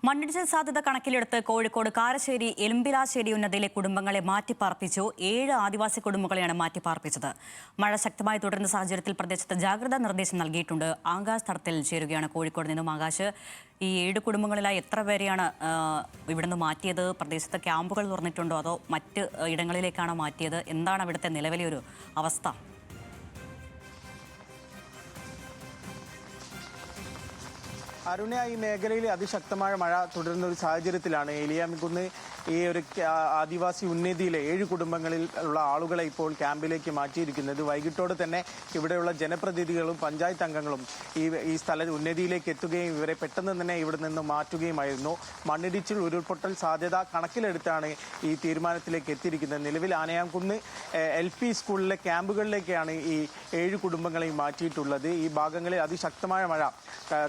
മണ്ണിടിച്ചിൽ സാധ്യത കണക്കിലെടുത്ത് കോഴിക്കോട് കാരശ്ശേരി എലുമ്പിലാശ്ശേരി ഉന്നതിയിലെ കുടുംബങ്ങളെ മാറ്റിപ്പാർപ്പിച്ചു. 7 ആദിവാസി കുടുംബങ്ങളെയാണ് മാറ്റിപ്പാർപ്പിച്ചത്. മഴ ശക്തമായി തുടരുന്ന സാഹചര്യത്തിൽ പ്രദേശത്ത് ജാഗ്രതാ നിർദ്ദേശം നൽകിയിട്ടുണ്ട്. ആകാശ് തടത്തിൽ ചേരുകയാണ് കോഴിക്കോട് നിന്നും. ആകാശ്, ഈ 7 കുടുംബങ്ങളിലായി എത്ര പേരെയാണ് ഇവിടുന്ന് മാറ്റിയത്? പ്രദേശത്ത് ക്യാമ്പുകൾ തുറന്നിട്ടുണ്ടോ അതോ മറ്റ് ഇടങ്ങളിലേക്കാണോ മാറ്റിയത്? എന്താണ് അവിടുത്തെ നിലവിലെ ഒരു അവസ്ഥ? അരുണ, ഈ മേഖലയിൽ അതിശക്തമായ മഴ തുടരുന്ന ഒരു സാഹചര്യത്തിലാണ് എലിയാമിക്കുന്ന് ഈ ഒരു ആദിവാസി ഉന്നതിയിലെ 7 കുടുംബങ്ങളിൽ ഉള്ള ആളുകളെ ഇപ്പോൾ ക്യാമ്പിലേക്ക് മാറ്റിയിരിക്കുന്നത്. വൈകിട്ടോടെ തന്നെ ഇവിടെയുള്ള ജനപ്രതിനിധികളും പഞ്ചായത്ത് അംഗങ്ങളും ഈ ഉന്നതിയിലേക്ക് എത്തുകയും ഇവരെ പെട്ടെന്ന് തന്നെ ഇവിടെ നിന്ന് മാറ്റുകയുമായിരുന്നു. മണ്ണിടിച്ചിൽ ഉരുൾപൊട്ടൽ സാധ്യത കണക്കിലെടുത്താണ് ഈ തീരുമാനത്തിലേക്ക് എത്തിയിരിക്കുന്നത്. നിലവിൽ ആനയാംകുന്ന് LP സ്കൂളിലെ ക്യാമ്പുകളിലേക്കാണ് ഈ 7 കുടുംബങ്ങളെയും മാറ്റിയിട്ടുള്ളത്. ഈ ഭാഗങ്ങളിൽ അതിശക്തമായ മഴ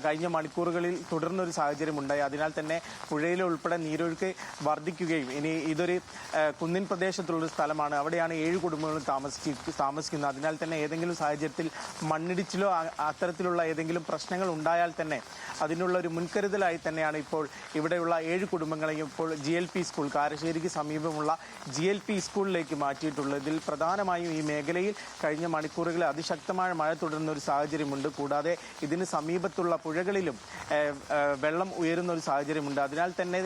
കഴിഞ്ഞ മണിക്കൂറുകളിൽ തുടർന്നൊരു സാഹചര്യമുണ്ടായി. അതിനാൽ തന്നെ പുഴയിലെ ഉൾപ്പെടെ നീരൊഴുക്ക് വർദ്ധിക്കുകയും ഇനി ഇതൊരു കുന്നിൻ പ്രദേശത്തുള്ളൊരു സ്ഥലമാണ്. അവിടെയാണ് 7 കുടുംബങ്ങളും താമസിക്കുന്നത്. അതിനാൽ തന്നെ ഏതെങ്കിലും സാഹചര്യത്തിൽ മണ്ണിടിച്ചിലോ അത്തരത്തിലുള്ള ഏതെങ്കിലും പ്രശ്നങ്ങൾ ഉണ്ടായാൽ തന്നെ അതിനുള്ള ഒരു മുൻകരുതലായി തന്നെയാണ് ഇപ്പോൾ ഇവിടെയുള്ള 7 കുടുംബങ്ങളെയും ഇപ്പോൾ GLP സ്കൂൾ, കാരശ്ശേരിക്ക് സമീപമുള്ള GLP സ്കൂളിലേക്ക് മാറ്റിയിട്ടുള്ളത്. ഇതിൽ പ്രധാനമായും ഈ മേഖലയിൽ കഴിഞ്ഞ മണിക്കൂറുകളിൽ അതിശക്തമായ മഴ തുടരുന്ന ഒരു സാഹചര്യമുണ്ട്. കൂടാതെ ഇതിന് സമീപത്തുള്ള പുഴകളിലും വെള്ളം ഉയരുന്ന ഒരു സാഹചര്യമുണ്ട്. അതിനാൽ തന്നെ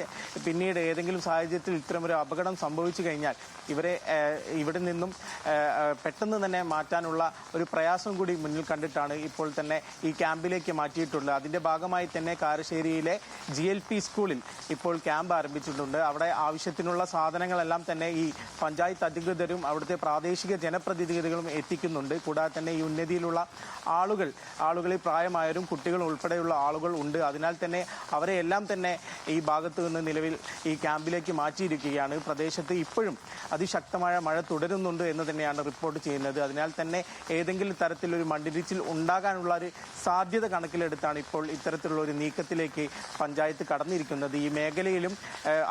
പിന്നീട് ഏതെങ്കിലും സാഹചര്യത്തിൽ ഇത്തരമൊരു അപകടം സംഭവിച്ചു കഴിഞ്ഞാൽ ഇവരെ ഇവിടെ നിന്നും പെട്ടെന്ന് തന്നെ മാറ്റാനുള്ള ഒരു പ്രയാസം കൂടി മുന്നിൽ കണ്ടിട്ടാണ് ഇപ്പോൾ തന്നെ ഈ ക്യാമ്പിലേക്ക് മാറ്റിയിട്ടുള്ളത്. അതിന്റെ ഭാഗമായി തന്നെ കാരശ്ശേരിയിലെ GLP സ്കൂളിൽ ഇപ്പോൾ ക്യാമ്പ് ആരംഭിച്ചിട്ടുണ്ട്. അവിടെ ആവശ്യത്തിനുള്ള സാധനങ്ങളെല്ലാം തന്നെ ഈ പഞ്ചായത്ത് അധികൃതരും അവിടുത്തെ പ്രാദേശിക ജനപ്രതിനിധികളും എത്തിക്കുന്നുണ്ട്. കൂടാതെ തന്നെ ഈ ഉന്നതിയിലുള്ള ആളുകളിൽ പ്രായമായവരും കുട്ടികളും ഉൾപ്പെടെയുള്ള ആളുകൾ ഉണ്ട്. അതിനാൽ തന്നെ അവരെ എല്ലാം തന്നെ ഈ ഭാഗത്ത് നിന്ന് നിലവിൽ ഈ ക്യാമ്പിലേക്ക് മാറ്റിയിരിക്കുകയാണ്. പ്രദേശത്ത് ഇപ്പോഴും അതിശക്തമായ മഴ തുടരുന്നുണ്ട് എന്ന് തന്നെയാണ് റിപ്പോർട്ട് ചെയ്യുന്നത്. അതിനാൽ തന്നെ ഏതെങ്കിലും തരത്തിലൊരു മണ്ണിടിച്ചിൽ ഉണ്ടാകാനുള്ള ഒരു സാധ്യത കണക്കിലെടുത്താണ് ഇപ്പോൾ ഇത്തരത്തിലുള്ള ഒരു നീക്കത്തിലേക്ക് പഞ്ചായത്ത് കടന്നിരിക്കുന്നത്. ഈ മേഖലയിലും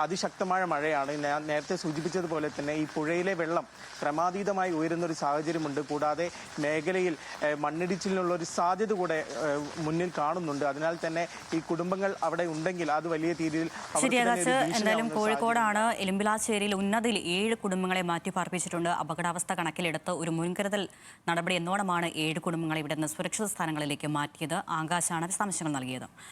അതിശക്തമായ മഴയാണ്. ഞാൻ നേരത്തെ സൂചിപ്പിച്ചതുപോലെ തന്നെ ഈ പുഴയിലെ വെള്ളം ക്രമാതീതമായി ഉയരുന്ന ഒരു സാഹചര്യമുണ്ട്. കൂടാതെ മേഖലയിൽ മണ്ണിടിച്ചിലിനുള്ള ഒരു സാധ്യത കൂടെ മുന്നിൽ കാണുന്നുണ്ട്. അതിനാൽ തന്നെ ഈ കുടുംബങ്ങൾ അവിടെ ഉണ്ടെങ്കിൽ അത് വലിയ രീതിയിൽ എന്തായാലും കോഴിക്കോടാണ് എലുമ്പിലാശ്ശേരിയിൽ ഉന്നതിയിൽ 7 കുടുംബങ്ങളെ മാറ്റി പാർപ്പിച്ചിട്ടുണ്ട്. അപകടാവസ്ഥ കണക്കിലെടുത്ത് ഒരു മുൻകരുതൽ നടപടി എന്നോണമാണ് 7 കുടുംബങ്ങളെ ഇവിടെ നിന്ന് സുരക്ഷിത സ്ഥാനങ്ങളിലേക്ക് മാറ്റിയത്. ആകാശാണ് വിശദാംശങ്ങൾ നൽകിയത്.